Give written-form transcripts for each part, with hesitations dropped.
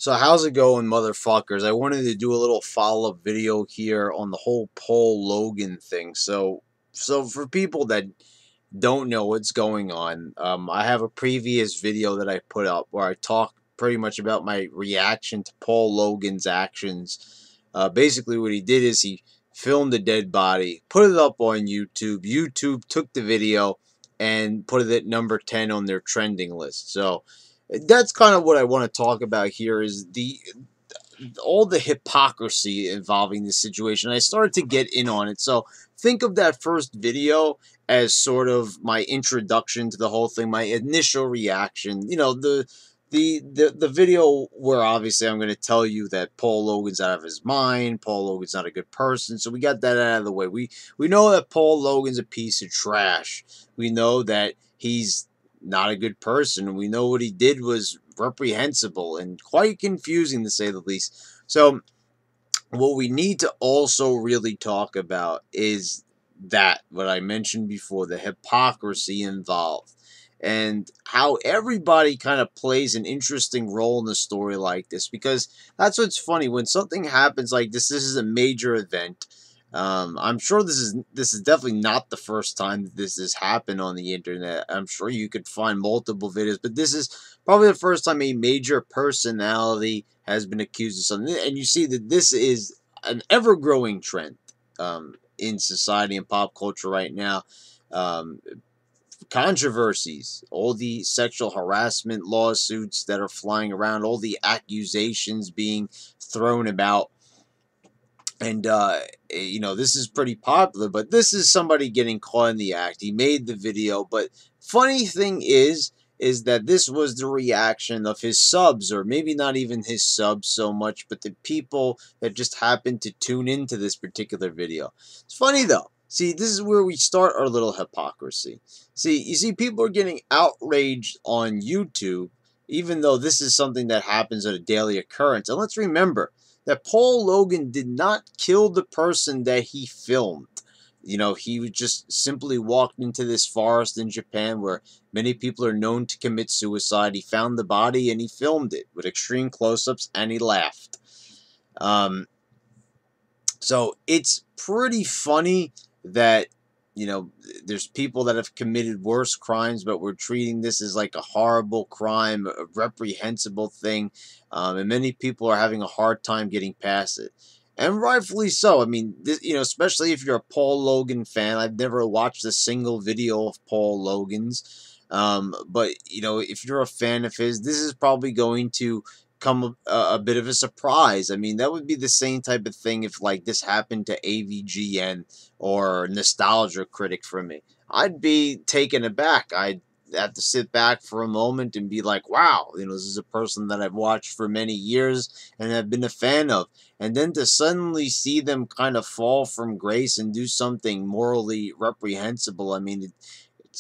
So how's it going, motherfuckers? I wanted to do a little follow-up video here on the whole Paul Logan thing. So for people that don't know what's going on, I have a previous video that I put up where I talk pretty much about my reaction to Paul Logan's actions. Basically, what he did is he filmed a dead body, put it up on YouTube. YouTube took the video and put it at number 10 on their trending list. So that's kind of what I want to talk about here is the all the hypocrisy involving this situation. I started to get in on it. So think of that first video as sort of my introduction to the whole thing, my initial reaction. You know, the video where obviously I'm going to tell you that Paul Logan's out of his mind. Paul Logan's not a good person. So we got that out of the way. We know that Paul Logan's a piece of trash. We know that he's not a good person. We know what he did was reprehensible and quite confusing to say the least. So what we need to also really talk about is that what I mentioned before, the hypocrisy involved and how everybody kind of plays an interesting role in a story like this, because that's what's funny when something happens like this is a major event. I'm sure this is definitely not the first time that this has happened on the internet. I'm sure you could find multiple videos, but this is probably the first time a major personality has been accused of something. And you see that this is an ever-growing trend in society and pop culture right now. Um, Controversies, all the sexual harassment lawsuits that are flying around, all the accusations being thrown about. And you know, this is pretty popular, but this is somebody getting caught in the act. He made the video, but funny thing is that this was the reaction of his subs, or maybe not even his subs so much, but the people that just happened to tune into this particular video. It's funny though. See, this is where we start our little hypocrisy. See, you see, people are getting outraged on YouTube, even though this is something that happens at a daily occurrence. And let's remember that Paul Logan did not kill the person that he filmed. You know, he just simply walked into this forest in Japan where many people are known to commit suicide. He found the body and he filmed it with extreme close-ups and he laughed. Um, so it's pretty funny that, you know, there's people that have committed worse crimes, but we're treating this as like a horrible crime, a reprehensible thing, and many people are having a hard time getting past it, and rightfully so. I mean, this, you know, especially if you're a Paul Logan fan. I've never watched a single video of Paul Logan's, but you know, if you're a fan of his, this is probably going to come a bit of a surprise. I mean, that would be the same type of thing if like this happened to AVGN or Nostalgia Critic for me. I'd be taken aback. I'd have to sit back for a moment and be like, wow, you know, this is a person that I've watched for many years and have been a fan of. And then to suddenly see them kind of fall from grace and do something morally reprehensible, I mean,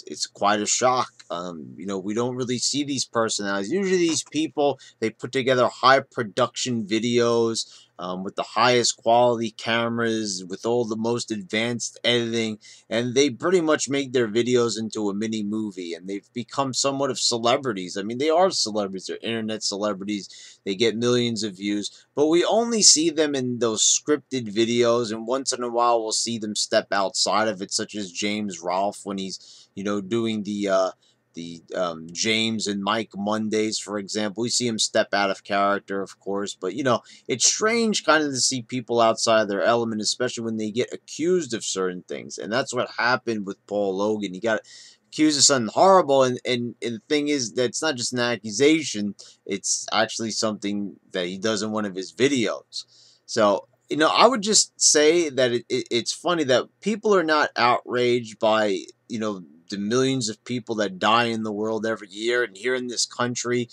it's quite a shock. You know, we don't really see these personalities. Usually, these people, they put together high production videos with the highest quality cameras, with all the most advanced editing, and they pretty much make their videos into a mini movie, and they've become somewhat of celebrities. I mean, they are celebrities. They're internet celebrities. They get millions of views, but we only see them in those scripted videos, and once in a while, we'll see them step outside of it, such as James Rolfe when he's, you know, doing the James and Mike Mondays, for example. We see him step out of character, of course, but you know, it's strange kind of to see people outside of their element, especially when they get accused of certain things. And that's what happened with Paul Logan. He got accused of something horrible, and the thing is that it's not just an accusation, it's actually something that he does in one of his videos. So, you know, I would just say that it's funny that people are not outraged by, you know, the millions of people that die in the world every year, and here in this country,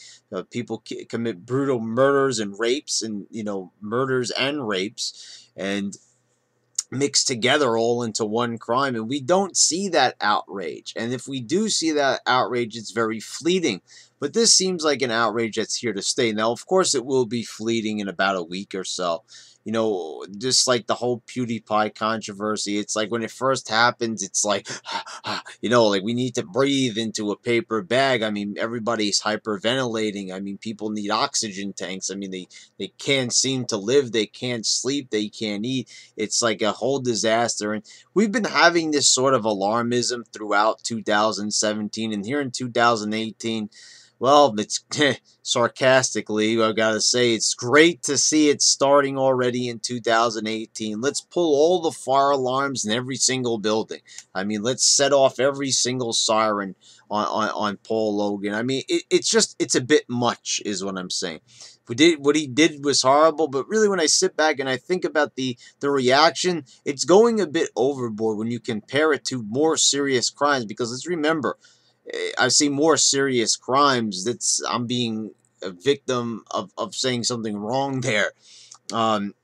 people commit brutal murders and rapes, and you know, murders and rapes, and mixed together all into one crime, and we don't see that outrage. And if we do see that outrage, it's very fleeting. But this seems like an outrage that's here to stay. Now, of course, it will be fleeting in about a week or so. You know, just like the whole PewDiePie controversy, it's like when it first happens, it's like, you know, like we need to breathe into a paper bag. I mean, everybody's hyperventilating. I mean, people need oxygen tanks. I mean, they can't seem to live. They can't sleep. They can't eat. It's like a whole disaster. And we've been having this sort of alarmism throughout 2017, and here in 2018, well, it's sarcastically, I gotta say, it's great to see it starting already in 2018. Let's pull all the fire alarms in every single building. I mean, let's set off every single siren on Paul Logan. I mean, it's a bit much, is what I'm saying. What he did was horrible, but really, when I sit back and I think about the reaction, it's going a bit overboard when you compare it to more serious crimes. Because let's remember, I see more serious crimes. That's I'm being a victim of saying something wrong there. Um,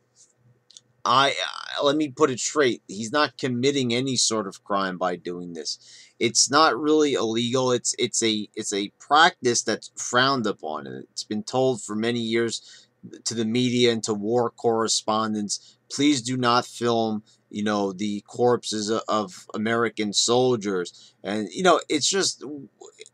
Let me put it straight. He's not committing any sort of crime by doing this. It's not really illegal. It's a practice that's frowned upon, and it's been told for many years to the media and to war correspondents. Please do not film, you know, the corpses of American soldiers, and you know it's just,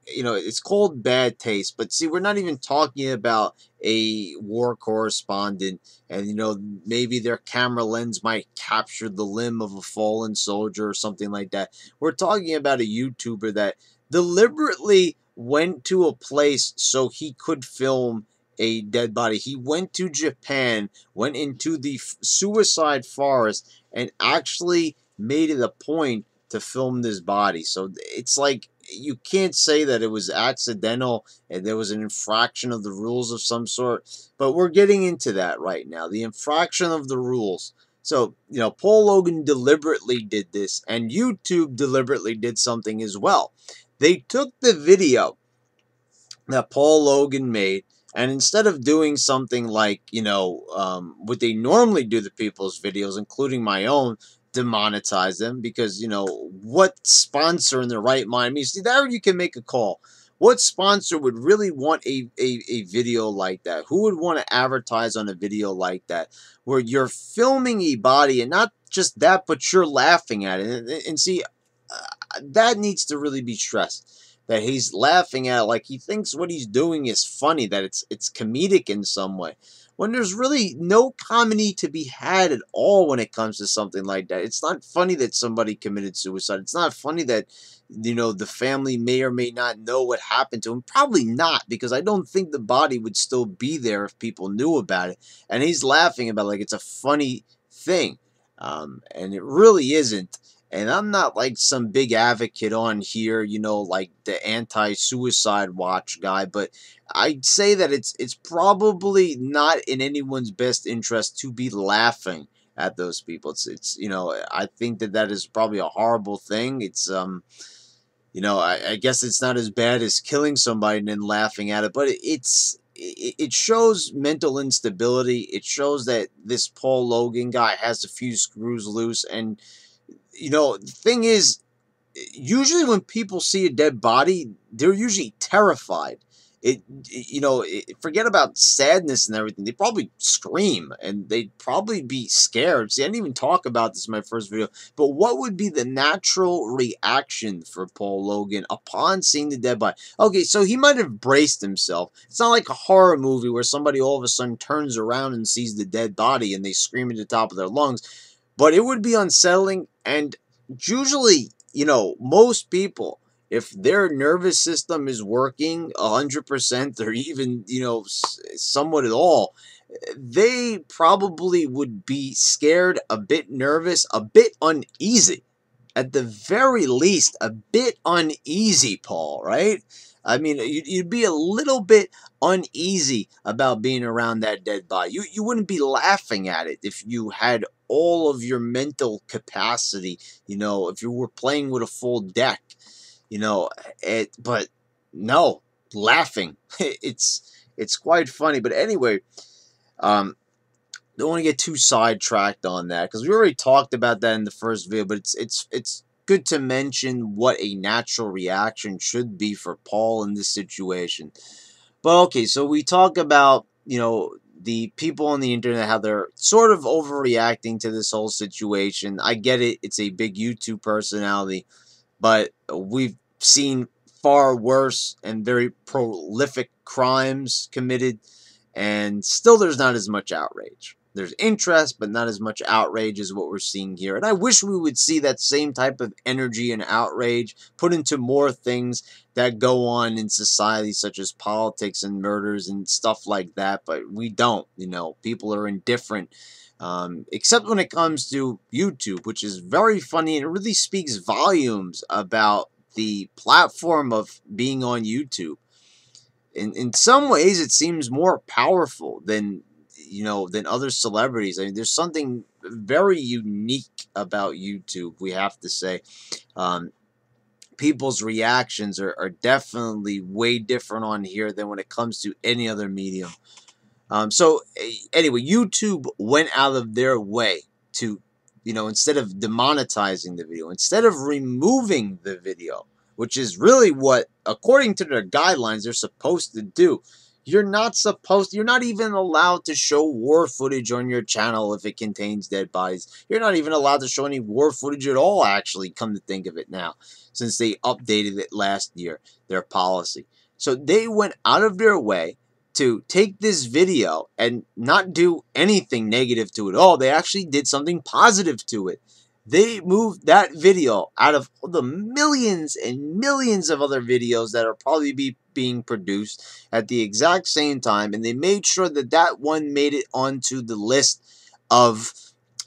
you know, it's called bad taste. But see, we're not even talking about a war correspondent, and you know, maybe their camera lens might capture the limb of a fallen soldier or something like that. We're talking about a YouTuber that deliberately went to a place so he could film a dead body. He went to Japan, went into the suicide forest, and actually made it a point to film this body. So it's like, you can't say that it was accidental and there was an infraction of the rules of some sort. But we're getting into that right now, the infraction of the rules. So, you know, Paul Logan deliberately did this, and YouTube deliberately did something as well. They took the video that Paul Logan made, and instead of doing something like, you know, what they normally do to people's videos, including my own, demonetize them, because, you know, what sponsor in their right mind, I mean, see, there you can make a call. What sponsor would really want a video like that? Who would want to advertise on a video like that, where you're filming a body, and not just that, but you're laughing at it? And see, that needs to really be stressed, that he's laughing at it like he thinks what he's doing is funny, that it's comedic in some way, when there's really no comedy to be had at all when it comes to something like that. It's not funny that somebody committed suicide. It's not funny that, you know, the family may or may not know what happened to him. Probably not, because I don't think the body would still be there if people knew about it. And he's laughing about it like it's a funny thing, and it really isn't. And I'm not like some big advocate on here, you know, like the anti-suicide watch guy, but I'd say that it's probably not in anyone's best interest to be laughing at those people. It's you know, I think that that is probably a horrible thing. It's you know, I guess it's not as bad as killing somebody and then laughing at it, but it shows mental instability. It shows that this Paul Logan guy has a few screws loose. And you know, the thing is, usually when people see a dead body, they're usually terrified. You know, forget about sadness and everything. They probably scream, and they'd probably be scared. See, I didn't even talk about this in my first video, but what would be the natural reaction for Paul Logan upon seeing the dead body? Okay, so he might have braced himself. It's not like a horror movie where somebody all of a sudden turns around and sees the dead body and they scream at the top of their lungs, but it would be unsettling. And usually, you know, most people, if their nervous system is working 100%, or even, you know, somewhat at all, they probably would be scared, a bit nervous, a bit uneasy. At the very least, a bit uneasy, Paul, right? I mean, you'd be a little bit uneasy about being around that dead body. You wouldn't be laughing at it if you had all of your mental capacity, you know, if you were playing with a full deck, you know, but no, laughing. It's quite funny. But anyway, don't want to get too sidetracked on that, because we already talked about that in the first video. But it's good to mention what a natural reaction should be for Paul in this situation. But okay, so we talk about, the people on the internet, how they're sort of overreacting to this whole situation. I get it, it's a big YouTube personality, but we've seen far worse and very prolific crimes committed, and still there's not as much outrage. There's interest, but not as much outrage as what we're seeing here. And I wish we would see that same type of energy and outrage put into more things that go on in society, such as politics and murders and stuff like that. But we don't. People are indifferent, except when it comes to YouTube, which is very funny, and it really speaks volumes about the platform of being on YouTube. In some ways, it seems more powerful than other celebrities. I mean, there's something very unique about YouTube, we have to say. Um, People's reactions are definitely way different on here than when it comes to any other medium. Anyway, YouTube went out of their way to, instead of demonetizing the video, instead of removing the video, which is really what, according to their guidelines, they're supposed to do. You're not even allowed to show war footage on your channel if it contains dead bodies. You're not even allowed to show any war footage at all, actually, come to think of it now, since they updated it last year, their policy. So they went out of their way to take this video and not do anything negative to it at all. They actually did something positive to it. They moved that video out of the millions and millions of other videos that are probably being produced at the exact same time, and they made sure that that one made it onto the list of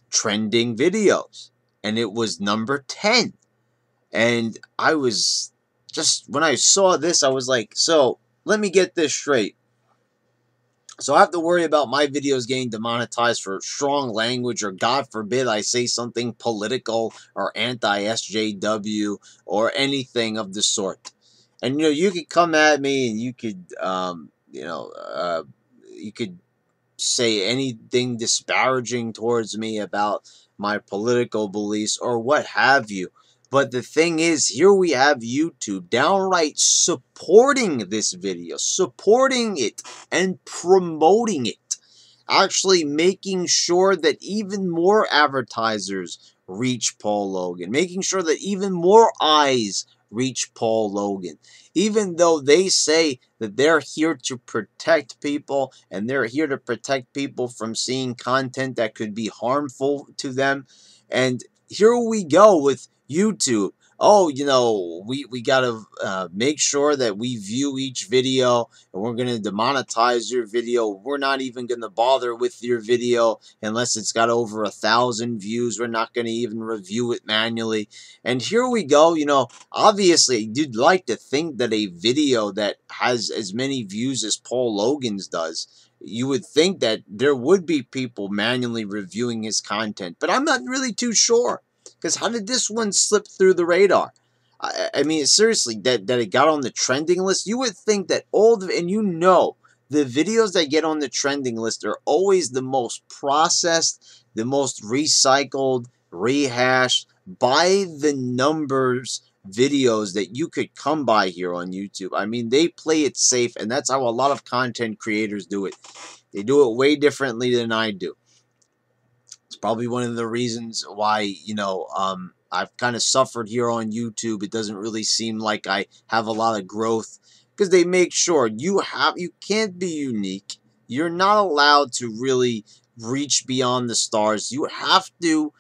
trending videos, and it was number 10. And I was just, when I saw this, I was like, so let me get this straight. So I have to worry about my videos getting demonetized for strong language, or God forbid I say something political or anti-SJW or anything of the sort. And you could come at me and you could you could say anything disparaging towards me about my political beliefs or what have you. But the thing is, here we have YouTube downright supporting this video, supporting it and promoting it, actually making sure that even more advertisers reach Paul Logan, making sure that even more eyes reach Paul Logan, even though they say that they're here to protect people and they're here to protect people from seeing content that could be harmful to them. And here we go with YouTube. Oh, we got to make sure that we view each video, and we're going to demonetize your video. We're not even going to bother with your video unless it's got over 1,000 views. We're not going to even review it manually. And here we go. Obviously, you'd like to think that a video that has as many views as Paul Logan's does, you would think that there would be people manually reviewing his content. But I'm not really too sure. Because how did this one slip through the radar? I mean, seriously, that it got on the trending list? You would think that the videos that get on the trending list are always the most processed, the most recycled, rehashed, by the numbers videos that you could come by here on YouTube. I mean, they play it safe, and that's how a lot of content creators do it. They do it way differently than I do. It's probably one of the reasons why, I've kind of suffered here on YouTube. It doesn't really seem like I have a lot of growth, because they make sure you can't be unique. You're not allowed to really reach beyond the stars. You have to,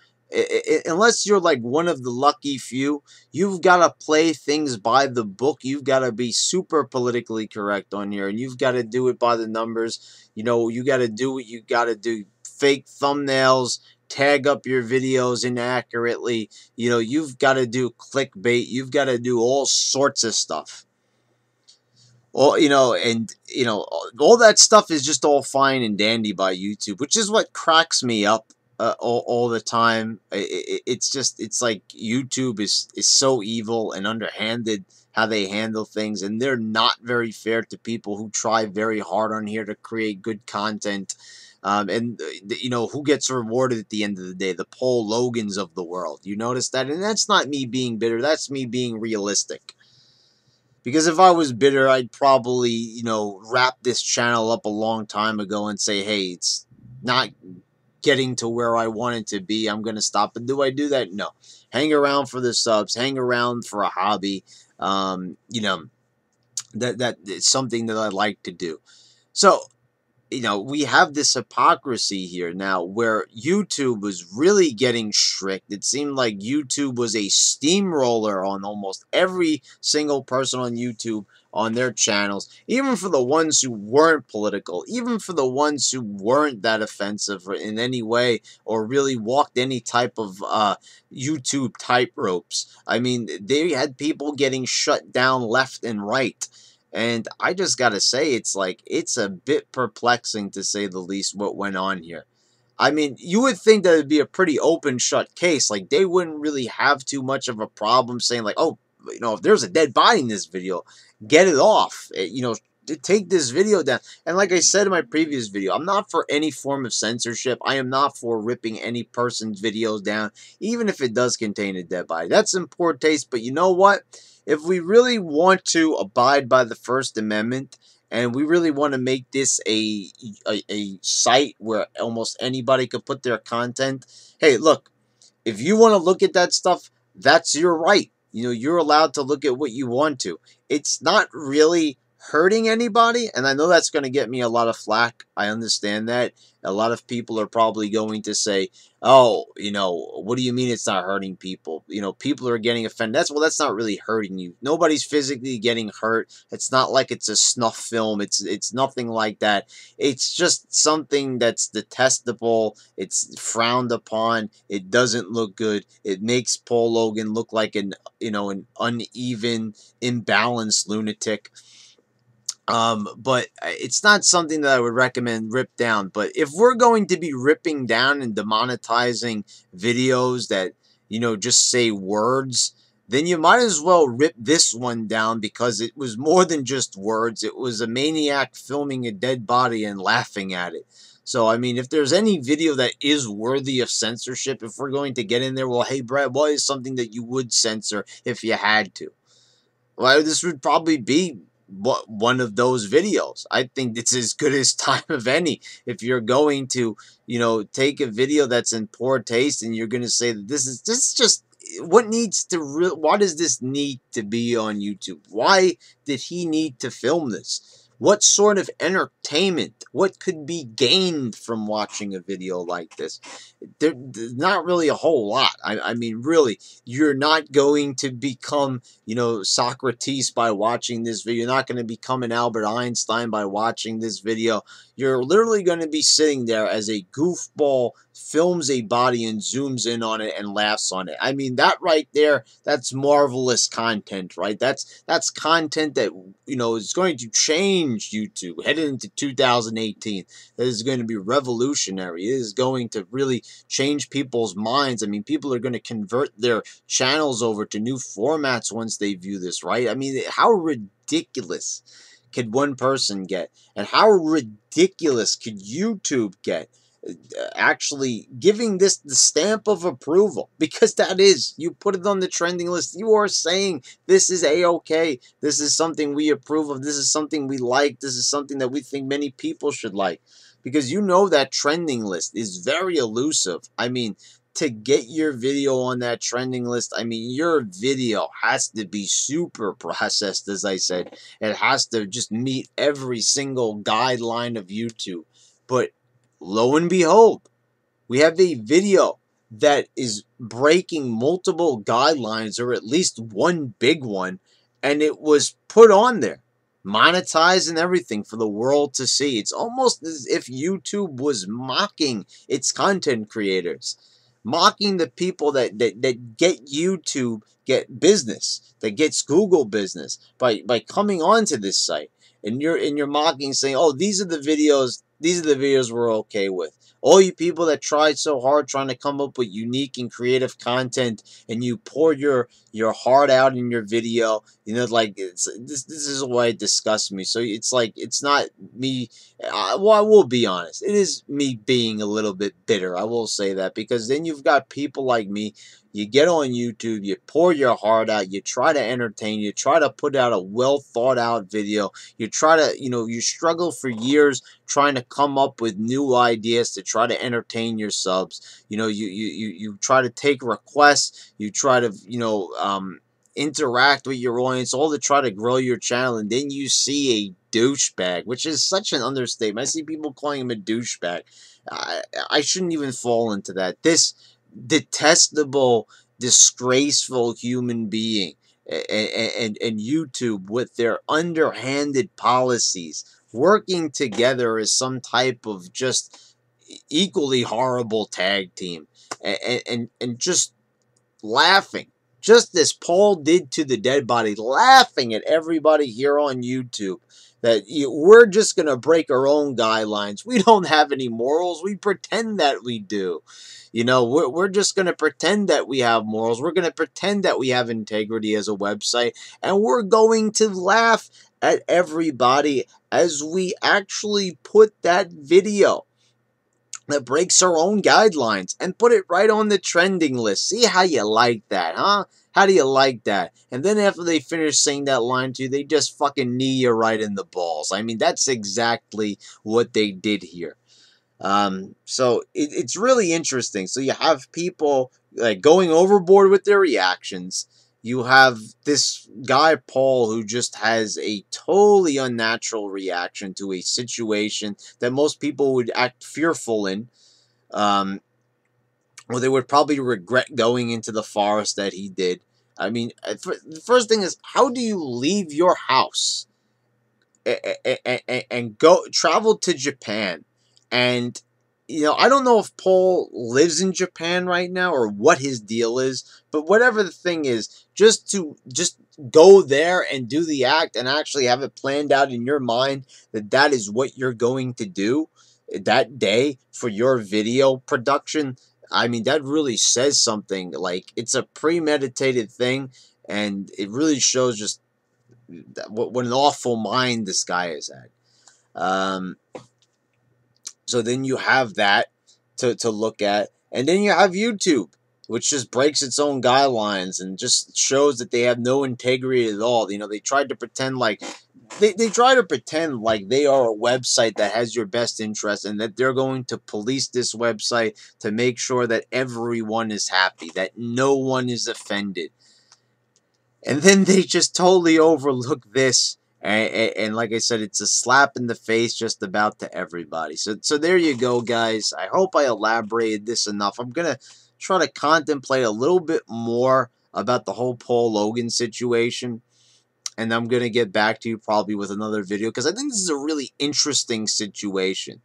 unless you're like one of the lucky few, you've got to play things by the book. You've got to be super politically correct on here, and you've got to do it by the numbers. You got to do what you got to do. Fake thumbnails, tag up your videos inaccurately. You've got to do clickbait. You've got to do all sorts of stuff. All all that stuff is just all fine and dandy by YouTube, which is what cracks me up all the time. It's like YouTube is so evil and underhanded how they handle things, and they're not very fair to people who try very hard on here to create good content. And you know who gets rewarded at the end of the day? The Paul Logans of the world. You notice that, and that's not me being bitter. That's me being realistic. Because if I was bitter, I'd probably, you know, wrap this channel up a long time ago and say, hey, it's not getting to where I want it to be. I'm going to stop. And do I do that? No. Hang around for the subs. Hang around for a hobby. You know, that is something that I like to do. So, you know, we have this hypocrisy here now where YouTube was really getting strict. It seemed like YouTube was a steamroller on almost every single person on YouTube on their channels, even for the ones who weren't political, even for the ones who weren't that offensive in any way or really walked any type of YouTube type ropes. I mean, they had people getting shut down left and right. And I just got to say, it's like, it's a bit perplexing to say the least what went on here. I mean, you would think that it'd be a pretty open shut case. Like, they wouldn't really have too much of a problem saying, like, oh, you know, if there's a dead body in this video, get it off. You know, take this video down. And like I said in my previous video, I'm not for any form of censorship. I am not for ripping any person's videos down, even if it does contain a dead body. That's in poor taste. But you know what? If we really want to abide by the First Amendment and we really want to make this a site where almost anybody could put their content, hey, look, if you want to look at that stuff, that's your right. You know, you're allowed to look at what you want to. It's not really hurting anybody, and I know that's going to get me a lot of flack. I understand that. A lot of people are probably going to say, oh, you know, what do you mean it's not hurting people? You know, people are getting offended. That's not really hurting you. Nobody's physically getting hurt. It's not like it's a snuff film. It's nothing like that. It's just something that's detestable. It's frowned upon. It doesn't look good. It makes Paul Logan look like an uneven, imbalanced lunatic. But it's not something that I would recommend rip down. But if we're going to be ripping down and demonetizing videos that, you know, just say words, then you might as well rip this one down because it was more than just words. It was a maniac filming a dead body and laughing at it. So, I mean, if there's any video that is worthy of censorship, if we're going to get in there, well, hey, Brad, what is something that you would censor if you had to? Well, this would probably be one of those videos. I think it's as good as time of any. If you're going to, you know, take a video that's in poor taste and you're going to say that this is just what needs to why does this need to be on YouTube? Why did he need to film this? What sort of entertainment? What could be gained from watching a video like this? There's not really a whole lot. I mean, really, you're not going to become, you know, Socrates by watching this video. You're not going to become an Albert Einstein by watching this video. You're literally going to be sitting there as a goofball films a body and zooms in on it and laughs on it. I mean, that right there, that's marvelous content, right? That's content that, you know, is going to change YouTube headed into 2018. That is going to be revolutionary. It is going to really change people's minds. I mean, people are going to convert their channels over to new formats once they view this, right? I mean, how ridiculous could one person get? And how ridiculous could YouTube get? Actually giving this the stamp of approval, because that is, you put it on the trending list, you are saying this is a-okay, this is something we approve of, this is something we like, this is something that we think many people should like, because you know that trending list is very elusive. I mean, to get your video on that trending list, I mean, your video has to be super processed, as I said. It has to just meet every single guideline of YouTube. But lo and behold, we have a video that is breaking multiple guidelines, or at least one big one, and it was put on there, monetized and everything for the world to see. It's almost as if YouTube was mocking its content creators, mocking the people that get YouTube, get business, that gets Google business by coming onto this site. And you're mocking, saying, oh, these are the videos these are the videos we're okay with. All you people that tried so hard trying to come up with unique and creative content, and you pour your heart out in your video, like this is why it disgusts me. So it's like it's not me. Well, I will be honest. It is me being a little bit bitter. I will say that, because then you've got people like me. You get on YouTube, you pour your heart out, you try to entertain, you try to put out a well thought out video, you try to, you struggle for years trying to come up with new ideas to try to entertain your subs. You try to take requests, you try to, interact with your audience, all to try to grow your channel, and then you see a douchebag, which is such an understatement. I see people calling him a douchebag. I shouldn't even fall into that. This detestable, disgraceful human being, and YouTube, with their underhanded policies, working together as some type of just equally horrible tag team, and just laughing, just as Paul did to the dead body, laughing at everybody here on YouTube that we're just going to break our own guidelines. We don't have any morals. We pretend that we do. We're just going to pretend that we have morals. We're going to pretend that we have integrity as a website. And we're going to laugh at everybody as we actually put that video that breaks our own guidelines and put it right on the trending list. See how you like that, huh? How do you like that? And then after they finish saying that line to you, they just fucking knee you right in the balls. I mean, that's exactly what they did here. So it's really interesting. So you have people like going overboard with their reactions. You have this guy, Paul, who just has a totally unnatural reaction to a situation that most people would act fearful in. Um, or they would probably regret going into the forest that he did. I mean, the first thing is, how do you leave your house and go travel to Japan? And I don't know if Paul lives in Japan right now or what his deal is, but whatever the thing is, just go there and do the act and actually have it planned out in your mind that is what you're going to do that day for your video production. I mean, that really says something. Like, it's a premeditated thing, and it really shows just what an awful mind this guy is at. So then you have that to look at. And then you have YouTube, which just breaks its own guidelines and just shows that they have no integrity at all. They tried to pretend like they try to pretend like they are a website that has your best interest, and that they're going to police this website to make sure that everyone is happy, that no one is offended. And then they just totally overlook this. And like I said, it's a slap in the face just about to everybody. So there you go, guys. I hope I elaborated this enough. I'm going to try to contemplate a little bit more about the whole Paul Logan situation. And I'm going to get back to you probably with another video, because I think this is a really interesting situation.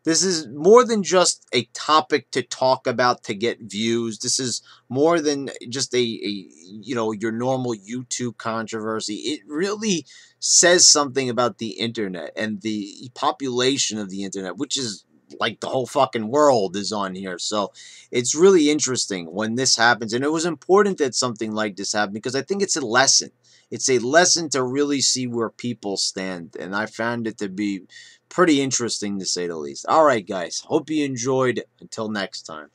This is more than just a topic to talk about to get views. This is more than just your normal YouTube controversy. It really says something about the internet and the population of the internet, which is like the whole fucking world is on here. So it's really interesting when this happens. And it was important that something like this happened, because I think it's a lesson. It's a lesson to really see where people stand. And I found it to be pretty interesting, to say the least. All right, guys. Hope you enjoyed. Until next time.